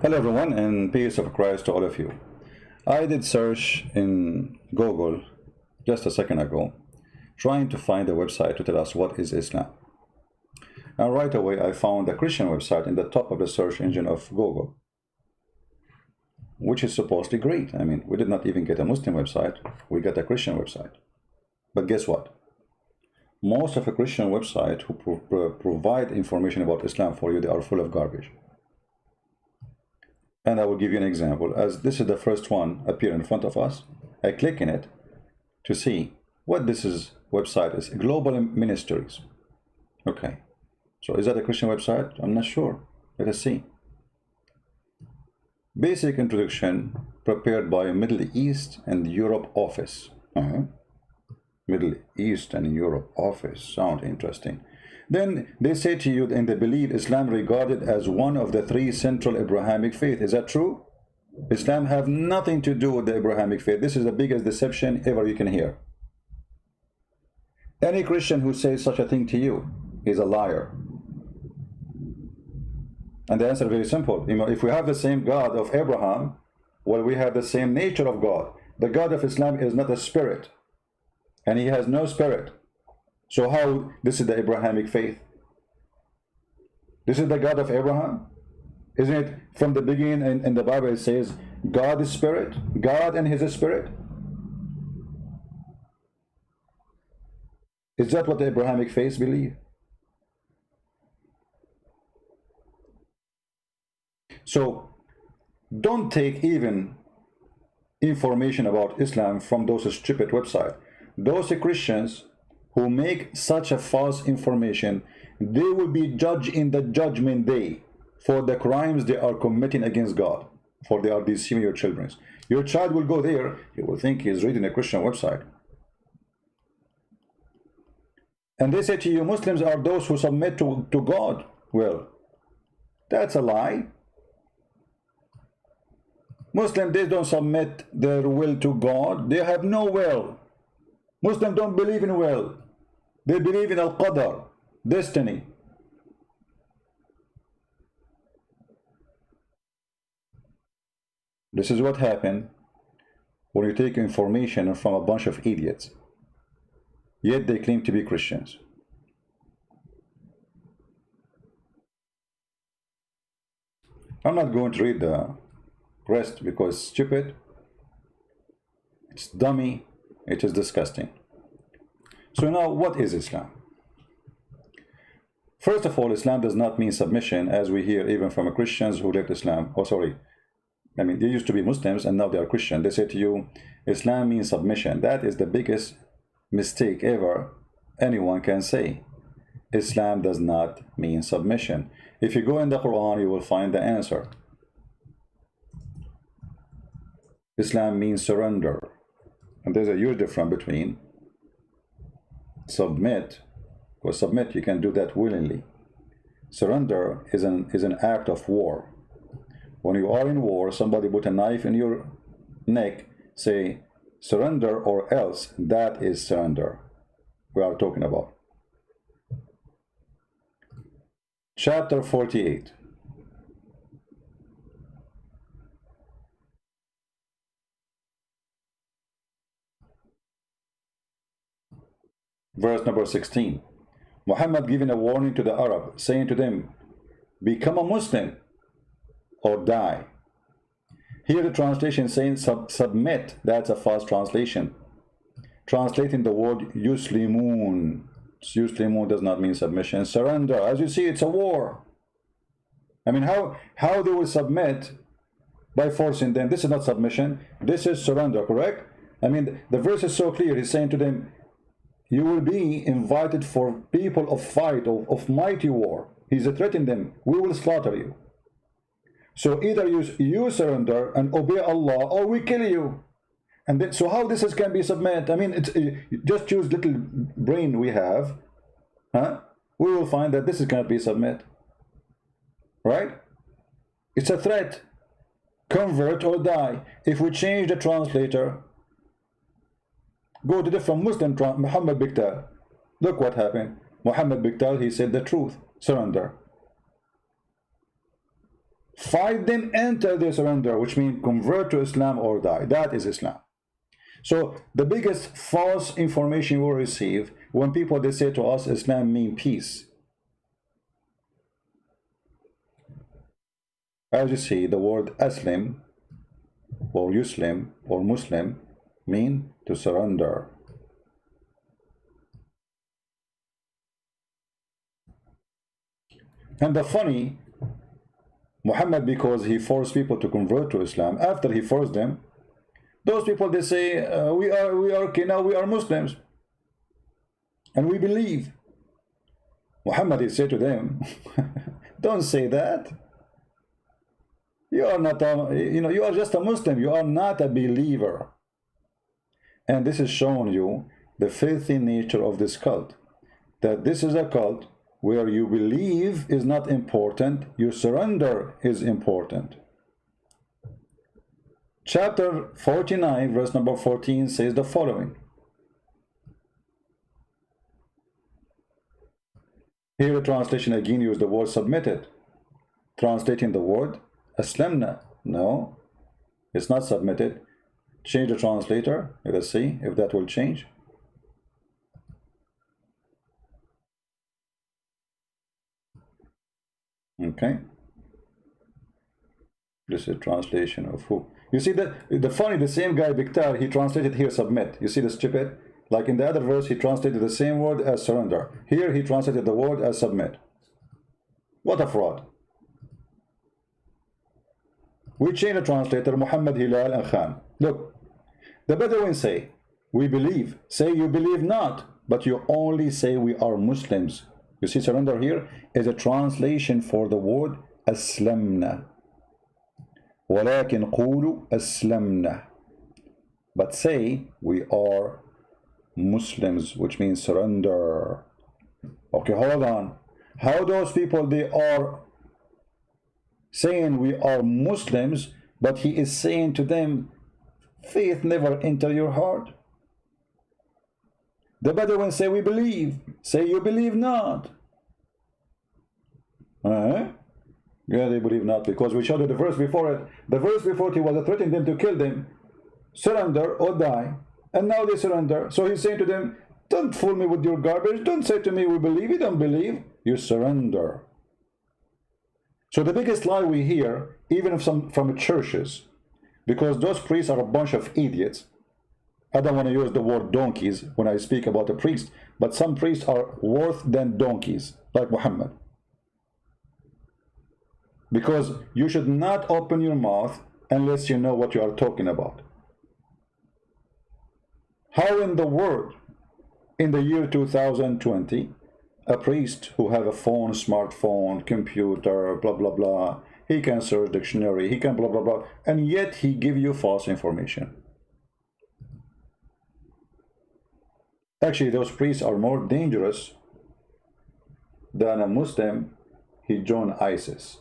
Hello everyone, and peace of Christ to all of you. I did search in Google just a second ago, trying to find a website to tell us what is Islam. And right away I found a Christian website in the top of the search engine of Google, which is supposedly great. I mean, we did not even get a Muslim website, we got a Christian website. But guess what? Most of the Christian websites who provide information about Islam for you, they are full of garbage. And I will give you an example, as this is the first one appear in front of us. I click in it to see what website is. Global Ministries. Okay, so is that a Christian website? I'm not sure. Let us see. Basic introduction prepared by Middle East and Europe office. Middle East and Europe office, sound interesting. Then they say to you, and they believe Islam regarded as one of the three central Abrahamic faith. Is that true? Islam have nothing to do with the Abrahamic faith. This is the biggest deception ever you can hear. Any Christian who says such a thing to you is a liar. And the answer is very simple. You know, if we have the same God of Abraham, well, we have the same nature of God. The God of Islam is not a spirit, and he has no spirit. So how this is the Abrahamic faith? This is the God of Abraham? Isn't it from the beginning in the Bible it says God is spirit, God and his spirit? Is that what the Abrahamic faith believe? So don't take even information about Islam from those stupid websites. Those Christians who make such a false information, they will be judged in the judgment day for the crimes they are committing against God, for they are deceiving your children. Your child will go there, he will think he is reading a Christian website. And they say to you, Muslims are those who submit to God. Well, that's a lie. Muslims, they don't submit their will to God. They have no will. Muslims don't believe in will. They believe in al-qadar, destiny. This is what happened when you take information from a bunch of idiots, yet they claim to be Christians. I'm not going to read the rest because it's stupid, it's dummy, it is disgusting. So now, what is Islam? First of all, Islam does not mean submission, as we hear even from Christians who left Islam. Oh, sorry. I mean, they used to be Muslims and now they are Christian. They say to you, Islam means submission. That is the biggest mistake ever anyone can say. Islam does not mean submission. If you go in the Quran, you will find the answer. Islam means surrender. And there's a huge difference between submit, because submit you can do that willingly. Surrender is an act of war. When you are in war, somebody put a knife in your neck, say surrender or else. That is surrender we are talking about. Chapter 48. Verse number 16. Muhammad giving a warning to the Arab, saying to them, become a Muslim or die. Here the translation saying submit. That's a false translation. Translating the word yuslimun. Yuslimun does not mean submission. Surrender. As you see, it's a war. I mean, how they will submit by forcing them? This is not submission. This is surrender, correct? I mean, the verse is so clear. He's saying to them, you will be invited for people of fight, of mighty war. He's threatening them. We will slaughter you. So either you surrender and obey Allah, or we kill you. And then, so how this can be submit? I mean, it's just use little brain we have, huh? We will find that this cannot be submit, right? It's a threat. Convert or die. If we change the translator, go to different Muslim, Muhammad Biktal. Look what happened. Muhammad Biktal, he said the truth. Surrender. Fight them until they surrender, which means convert to Islam or die. That is Islam. So the biggest false information we receive when people they say to us Islam means peace. As you see, the word Aslim or Yuslim or Muslim mean to surrender. And the funny, Muhammad, because he forced people to convert to Islam, after he forced them, those people they say we are okay now, we are Muslims and we believe. Muhammad he said to them, don't say that. You are not you are just a Muslim, you are not a believer. And this is showing you the filthy nature of this cult, that this is a cult where you believe is not important, your surrender is important. Chapter 49, verse number 14 says the following. Here the translation again used the word submitted. Translating the word aslamna. No, it's not submitted. Change the translator. Let us see if that will change. Okay. This is translation of who? You see that the same guy Biktar, he translated here submit. You see the stupid? Like in the other verse, he translated the same word as surrender. Here he translated the word as submit. What a fraud. We change the translator, Muhammad, Hilal, and Khan. Look, the Bedouin say, we believe. Say you believe not, but you only say we are Muslims. You see, surrender here is a translation for the word aslamna. ولكن قولوا أسلمنا. But say we are Muslims, which means surrender. Okay, hold on. How those people they are saying we are Muslims, but he is saying to them, faith never enter your heart. The Bedouin say we believe. Say you believe not. Yeah, they believe not, because we showed you the verse before it. The verse before it, he was threatening them to kill them, surrender or die, and now they surrender. So he's saying to them, don't fool me with your garbage. Don't say to me we believe. You don't believe, you surrender. So the biggest lie we hear, even from churches, because those priests are a bunch of idiots. I don't want to use the word donkeys when I speak about a priest, but some priests are worse than donkeys, like Muhammad. Because you should not open your mouth unless you know what you are talking about. How in the world, in the year 2020, a priest who have a phone, smartphone, computer, blah, blah, blah, he can search dictionary, he can blah, blah, blah, and yet he give you false information? Actually, those priests are more dangerous than a Muslim. He joined ISIS.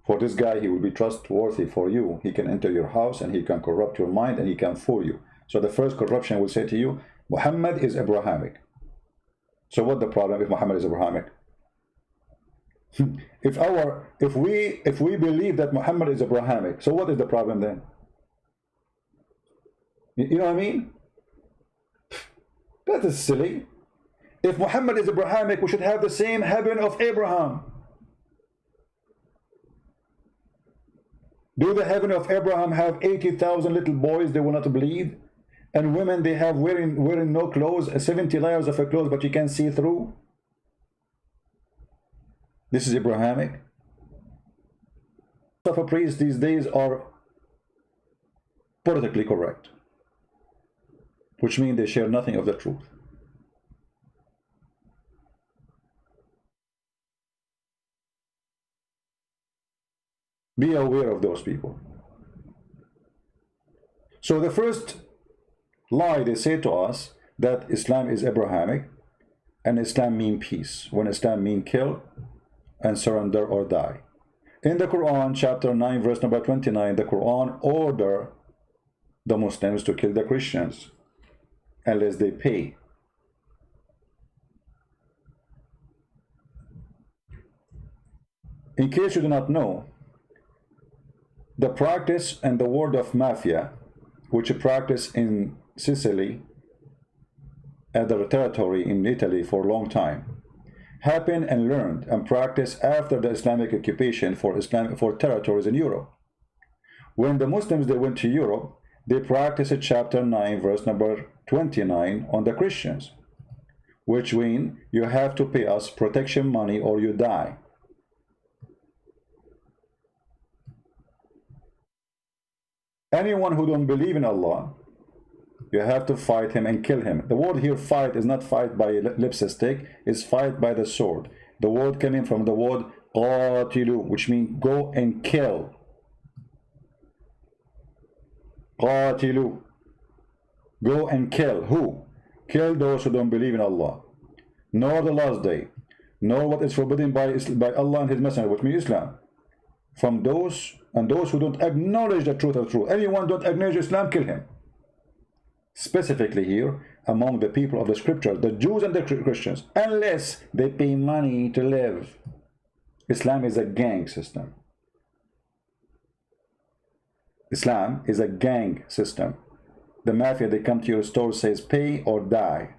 For this guy, he will be trustworthy for you. He can enter your house and he can corrupt your mind and he can fool you. So the first corruption will say to you, Muhammad is Abrahamic. So what the problem if Muhammad is Abrahamic? if we believe that Muhammad is Abrahamic, so what is the problem then? You know what I mean? That is silly. If Muhammad is Abrahamic, we should have the same heaven of Abraham. Do the heaven of Abraham have 80,000 little boys they will not bleed? And women they have wearing no clothes, 70 layers of a clothes, but you can see through? This is Abrahamic. Of a priest these days are politically correct, which means they share nothing of the truth. Be aware of those people. So the first lie they say to us, that Islam is Abrahamic and Islam means peace, when Islam means kill and surrender or die. In the Quran, chapter 9, verse number 29, the Quran order the Muslims to kill the Christians unless they pay. In case you do not know, the practice and the word of mafia, which is practiced in Sicily, other territory in Italy for a long time, happened and learned and practiced after the Islamic occupation for territories in Europe. When the Muslims they went to Europe, they practiced chapter 9 verse number 29 on the Christians, which mean you have to pay us protection money or you die. Anyone who don't believe in Allah, you have to fight him and kill him. The word here fight is not fight by lipstick, it's fight by the sword. The word coming from the word qatilu, which means go and kill. Qatilu. Go and kill. Who? Kill those who don't believe in Allah, nor the last day, nor what is forbidden by Allah and His Messenger, which means Islam. From those and those who don't acknowledge the truth of truth. Anyone don't acknowledge Islam, kill him. Specifically here, among the people of the scripture, the Jews and the Christians, unless they pay money to live. Islam is a gang system. Islam is a gang system. The mafia, they come to your store, says pay or die.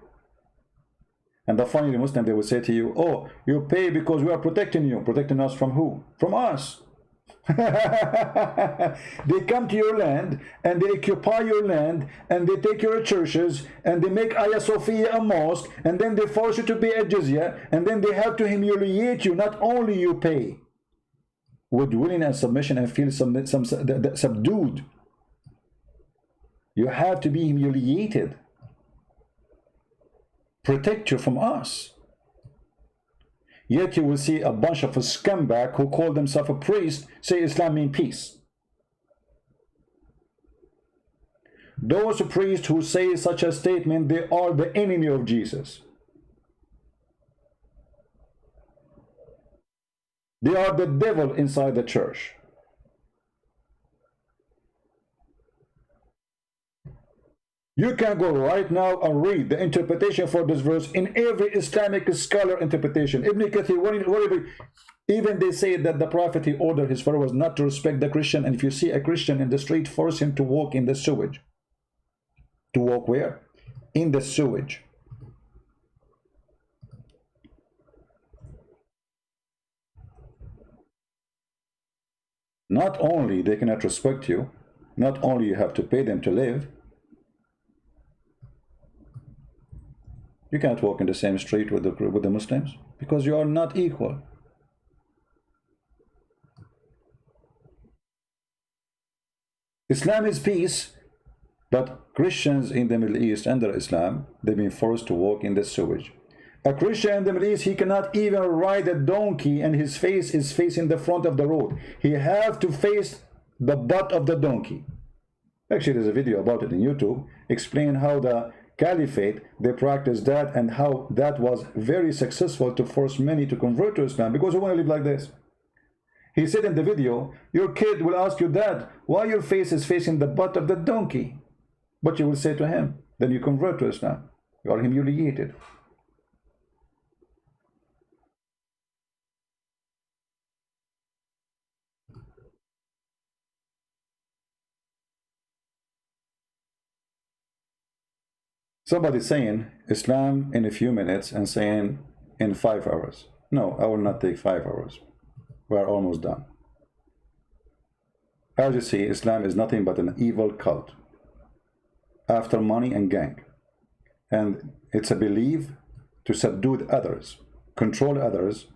And the funny Muslim, they will say to you, oh, you pay because we are protecting you. Protecting us from who? From us. They come to your land and they occupy your land and they take your churches and they make Hagia Sophia a mosque and then they force you to pay a jizya and then they have to humiliate you. Not only you pay with willing and submission and feel subdued, you have to be humiliated. Protect you from us. Yet you will see a bunch of scumbag who call themselves a priest say Islam means peace. Those priests who say such a statement, they are the enemy of Jesus. They are the devil inside the church. You can go right now and read the interpretation for this verse in every Islamic scholar interpretation. Ibn Kathir, even they say that the Prophet, he ordered his followers not to respect the Christian, and if you see a Christian in the street, force him to walk in the sewage. To walk where? In the sewage. Not only they cannot respect you, not only you have to pay them to live, you can't walk in the same street with the Muslims because you are not equal. Islam is peace, but Christians in the Middle East under Islam, they've been forced to walk in the sewage. A Christian in the Middle East, he cannot even ride a donkey and his face is facing the front of the road. He have to face the butt of the donkey. Actually, there's a video about it in YouTube, explain how the Caliphate, they practiced that and how that was very successful to force many to convert to Islam because they want to live like this. He said in the video, your kid will ask you, Dad, why your face is facing the butt of the donkey? But you will say to him, then you convert to Islam. You are humiliated. Somebody saying Islam in a few minutes and saying in 5 hours. No, I will not take 5 hours. We are almost done. As you see, Islam is nothing but an evil cult after money and gang. And it's a belief to subdue others, control others,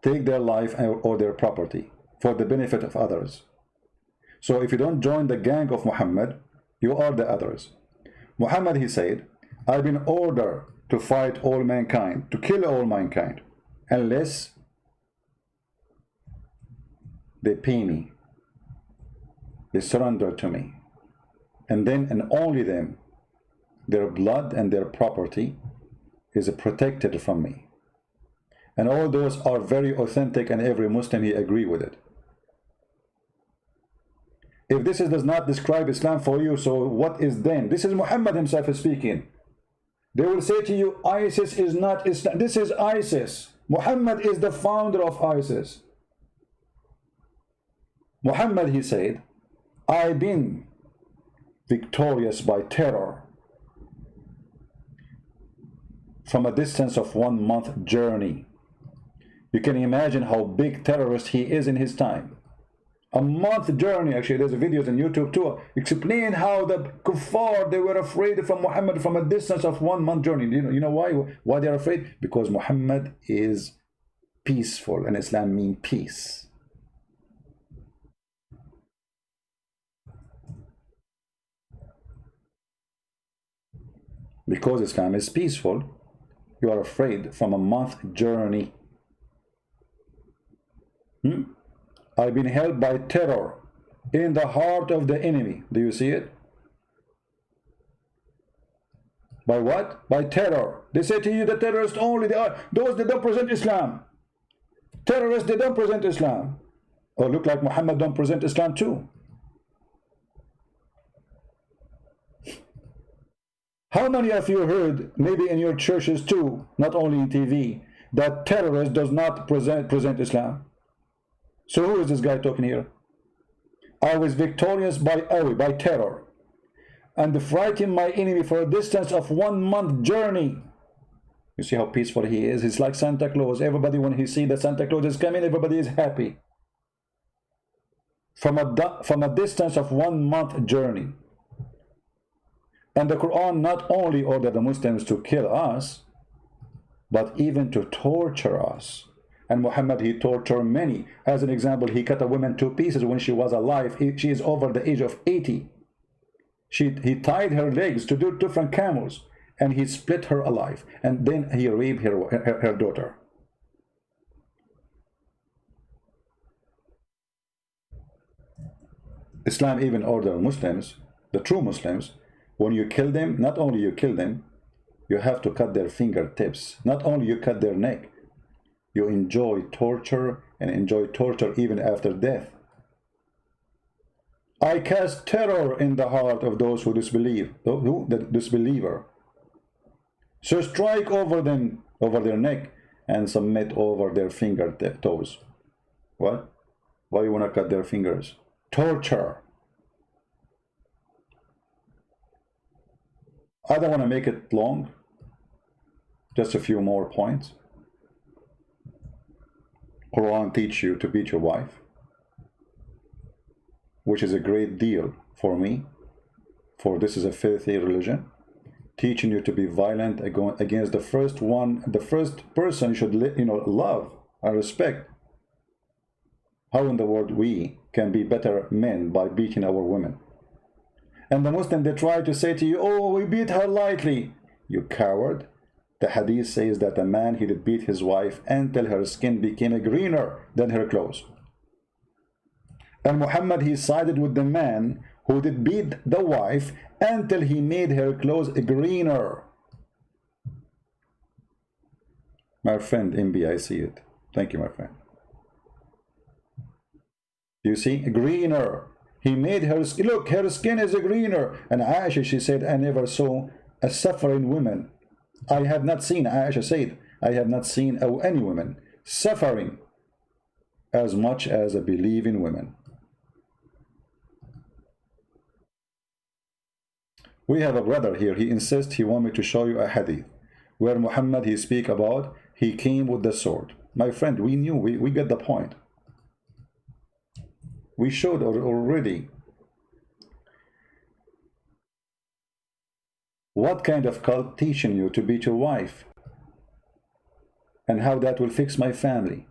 take their life or their property for the benefit of others. So if you don't join the gang of Muhammad, you are the others. Muhammad, he said, I've been ordered to fight all mankind, to kill all mankind, unless they pay me, they surrender to me, and then and only then their blood and their property is protected from me. And all those are very authentic, and every Muslim, he agree with it. If this does not describe Islam for you, so what is then? This is Muhammad himself speaking. They will say to you, ISIS is not Islam. This is ISIS. Muhammad is the founder of ISIS. Muhammad, he said, I've been victorious by terror from a distance of 1 month journey. You can imagine how big terrorist he is in his time. A month journey. Actually, there's videos on YouTube too explain how the kuffar, they were afraid from Muhammad from a distance of 1 month journey. You know why they're afraid? Because Muhammad is peaceful, and Islam means peace. Because Islam is peaceful, you are afraid from a month journey. I've been held by terror in the heart of the enemy. Do you see it? By what? By terror. They say to you, the terrorists only, they are those that don't present Islam. Terrorists, they don't present Islam. Or look like Muhammad don't present Islam too. How many of you heard, maybe in your churches too, not only in TV, that terrorist does not present Islam? So who is this guy talking here? I was victorious by terror, and frightened my enemy for a distance of 1 month journey. You see how peaceful he is? He's like Santa Claus. Everybody, when he sees that Santa Claus is coming, everybody is happy. From a distance of 1 month journey. And the Quran not only ordered the Muslims to kill us, but even to torture us. And Muhammad, he tortured many. As an example, he cut a woman to pieces when she was alive. She is over the age of 80. He tied her legs to different camels, and he split her alive. And then he raped her daughter. Islam even ordered Muslims, the true Muslims, when you kill them, not only you kill them, you have to cut their fingertips. Not only you cut their neck, you enjoy torture, and enjoy torture even after death. I cast terror in the heart of those who disbelieve, the disbeliever. So strike over them, over their neck, and submit over their toes. What? Why you want to cut their fingers? Torture. I don't want to make it long. Just a few more points. Quran teach you to beat your wife, which is a great deal for me, for this is a filthy religion, teaching you to be violent against the first person you should love and respect. How in the world we can be better men by beating our women? And the Muslim, they try to say to you, oh, we beat her lightly. You coward. The hadith says that a man, he did beat his wife until her skin became greener than her clothes. And Muhammad, he sided with the man who did beat the wife until he made her clothes greener. My friend MB, I see it. Thank you, my friend. You see, greener. He made her skin, look, her skin is greener. And Aisha, she said, I never saw a suffering woman. I have not seen, Aisha said, I have not seen any woman suffering as much as a believing woman. We have a brother here. He insists he wants me to show you a hadith where Muhammad, he speak about, he came with the sword. My friend, we knew, we get the point. We showed already. What kind of cult teaching you to beat your wife? And how that will fix my family?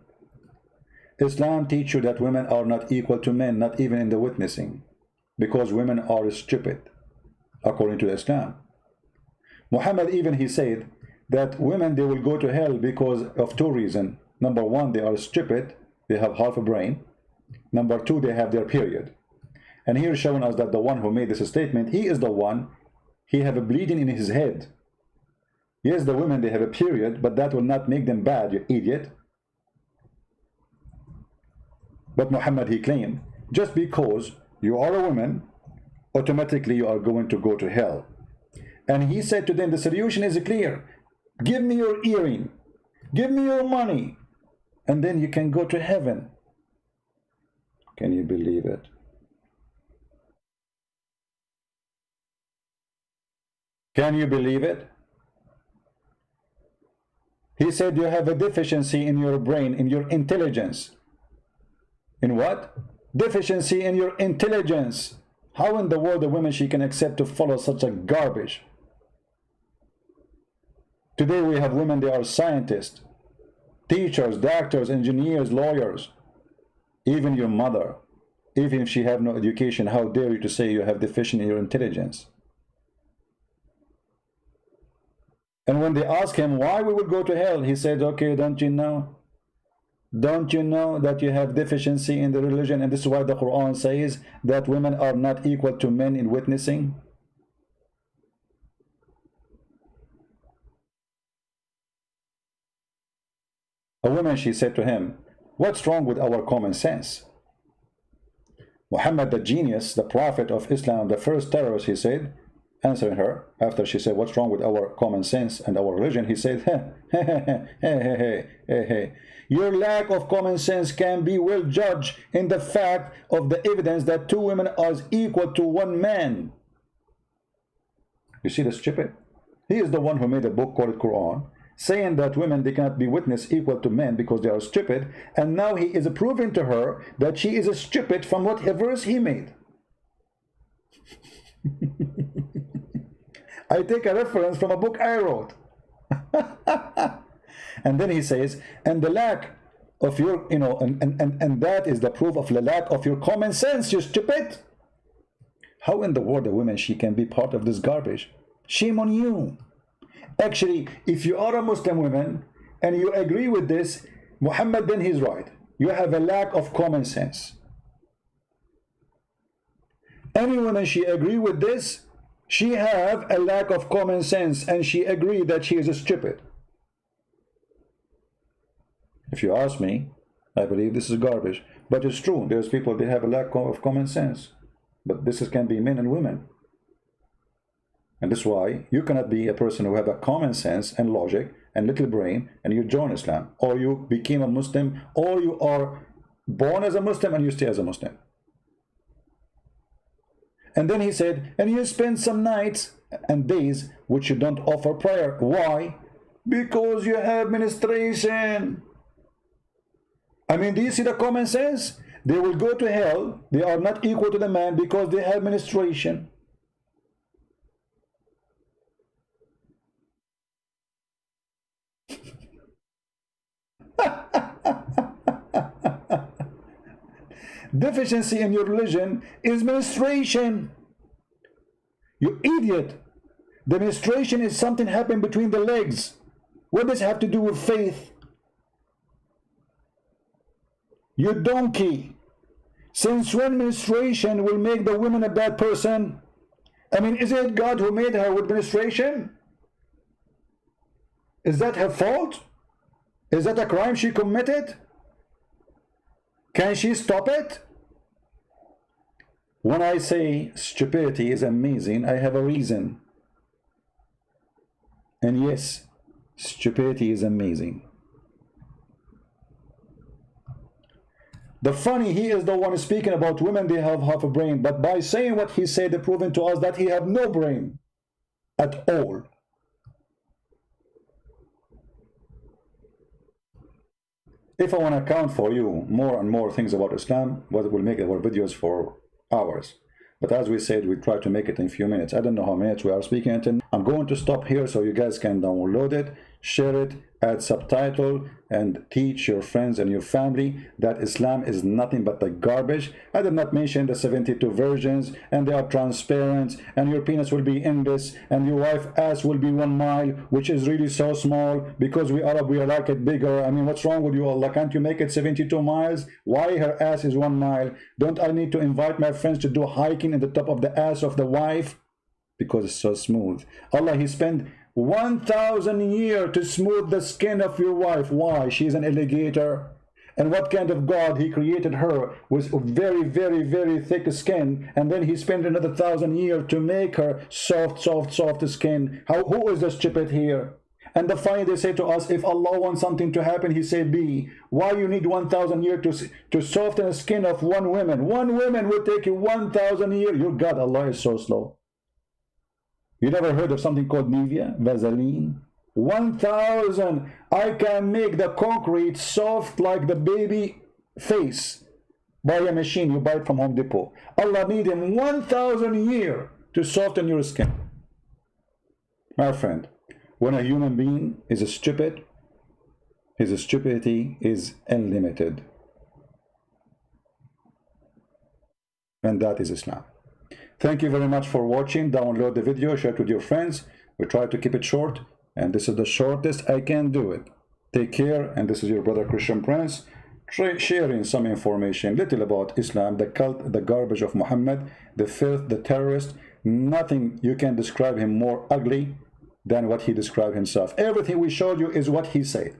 Islam teach you that women are not equal to men, not even in the witnessing, because women are stupid, according to Islam. Muhammad even, he said that women, they will go to hell because of two reasons. Number one, they are stupid, they have half a brain. Number two, they have their period. And here showing us that the one who made this statement, he is the one, he have a bleeding in his head. Yes, the women, they have a period, but that will not make them bad, you idiot. But Muhammad, he claimed, just because you are a woman, automatically you are going to go to hell. And he said to them, the solution is clear. Give me your earring, give me your money, and then you can go to heaven. Can you believe it? Can you believe it? He said you have a deficiency in your brain, in your intelligence. In what? Deficiency in your intelligence. How in the world a woman she can accept to follow such a garbage? Today we have women, they are scientists, teachers, doctors, engineers, lawyers. Even your mother, even if she have no education, how dare you to say you have deficient in your intelligence? And when they ask him why we will go to hell, he said, okay, don't you know? Don't you know that you have deficiency in the religion? And this is why the Quran says that women are not equal to men in witnessing. A woman, she said to him, what's wrong with our common sense? Muhammad, the genius, the prophet of Islam, the first terrorist, he said, answering her, after she said, what's wrong with our common sense and our religion? He said, your lack of common sense can be well judged in the fact of the evidence that two women are equal to one man. You see the stupid? He is the one who made a book called Quran, saying that women, they cannot be witness equal to men because they are stupid, and now he is proving to her that she is a stupid from what verse he made. I take a reference from a book I wrote. And then he says, and the lack of your, and that is the proof of the lack of your common sense, you stupid. How in the world a woman, she can be part of this garbage? Shame on you. Actually, if you are a Muslim woman and you agree with this, Muhammad, then he's right. You have a lack of common sense. Any woman, she agree with this, she have a lack of common sense, and she agreed that she is a stupid. If you ask me, I believe this is garbage. But it's true, there's people, they have a lack of common sense. But this can be men and women. And that's why you cannot be a person who have a common sense and logic and little brain and you join Islam, or you became a Muslim, or you are born as a Muslim and you stay as a Muslim. And then he said, and you spend some nights and days which you don't offer prayer. Why? Because you have menstruation. I mean, do you see the common sense? They will go to hell. They are not equal to the man because they have menstruation. Deficiency in your religion is menstruation. You idiot. The menstruation is something happening between the legs. What does it have to do with faith? You donkey. Since when menstruation will make the woman a bad person? I mean, is it God who made her with menstruation? Is that her fault? Is that a crime she committed? Can she stop it? When I say stupidity is amazing, I have a reason. And yes, stupidity is amazing. The funny, he is the one speaking about women, they have half a brain, but by saying what he said, they're proving to us that he have no brain at all. If I want to count for you more and more things about Islam, we'll make our videos for hours. But as we said, we try to make it in a few minutes. I don't know how many minutes we are speaking until. I'm going to stop here so you guys can download it, share it, add subtitle, and teach your friends and your family that Islam is nothing but the garbage. I did not mention the 72 versions, and they are transparent, and your penis will be in this, and your wife's ass will be 1 mile, which is really so small, because we Arab, we like it bigger. I mean, what's wrong with you, Allah? Can't you make it 72 miles? Why her ass is 1 mile? Don't I need to invite my friends to do hiking in the top of the ass of the wife? Because it's so smooth. Allah, he spent 1,000 years to smooth the skin of your wife. Why? She's an alligator. And what kind of God he created her with very, very, very thick skin, and then he spent another 1,000 years to make her soft, soft, soft skin. Who is the stupid here? And the funny, they say to us, if Allah wants something to happen, he said be. Why you need 1,000 years to soften the skin of one woman? One woman will take you 1,000 years. Your God, Allah is so slow. You never heard of something called Nivea, Vaseline? 1,000. I can make the concrete soft like the baby face by a machine you buy it from Home Depot. Allah need him 1,000 years to soften your skin. My friend, when a human being is stupid, his stupidity is unlimited. And that is Islam. Thank you very much for watching. Download the video, share it with your friends. We try to keep it short, and this is the shortest I can do it. Take care, and this is your brother Christian Prince, sharing some information, little about Islam, the cult, the garbage of Muhammad, the filth, the terrorist. Nothing you can describe him more ugly than what he described himself. Everything we showed you is what he said.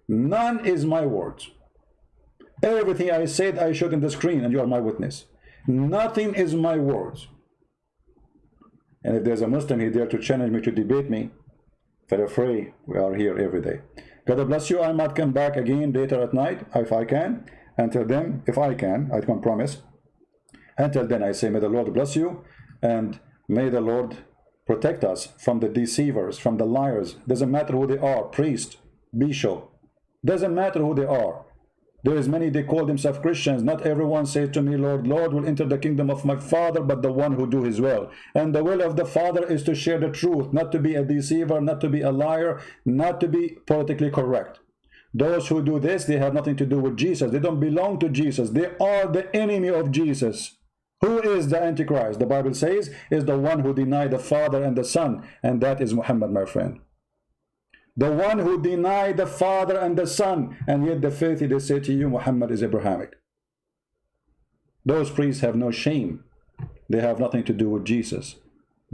None is my words. Everything I said, I showed in the screen, and you are my witness. Nothing is my words. And if there's a Muslim here there to challenge me, to debate me, feel free. We are here every day. God bless you. I might come back again later at night if I can. Until then, if I can, I can promise. Until then, I say, may the Lord bless you, and may the Lord protect us from the deceivers, from the liars. Doesn't matter who they are, priest, bishop. Doesn't matter who they are. There is many, they call themselves Christians. Not everyone says to me, Lord, Lord, will enter the kingdom of my Father, but the one who do his will. And the will of the Father is to share the truth, not to be a deceiver, not to be a liar, not to be politically correct. Those who do this, they have nothing to do with Jesus. They don't belong to Jesus. They are the enemy of Jesus. Who is the Antichrist? The Bible says is the one who denied the Father and the Son, and that is Muhammad, my friend. The one who denied the Father and the Son, and yet the faith they say to you, Muhammad is Abrahamic. Those priests have no shame. They have nothing to do with Jesus.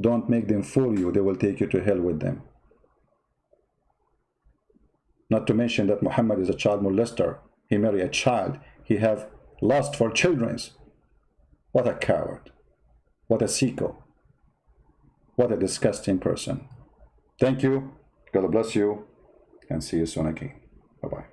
Don't make them fool you. They will take you to hell with them. Not to mention that Muhammad is a child molester. He married a child. He have lust for children. What a coward. What a sicko. What a disgusting person. Thank you. God bless you, and see you soon again. Bye-bye.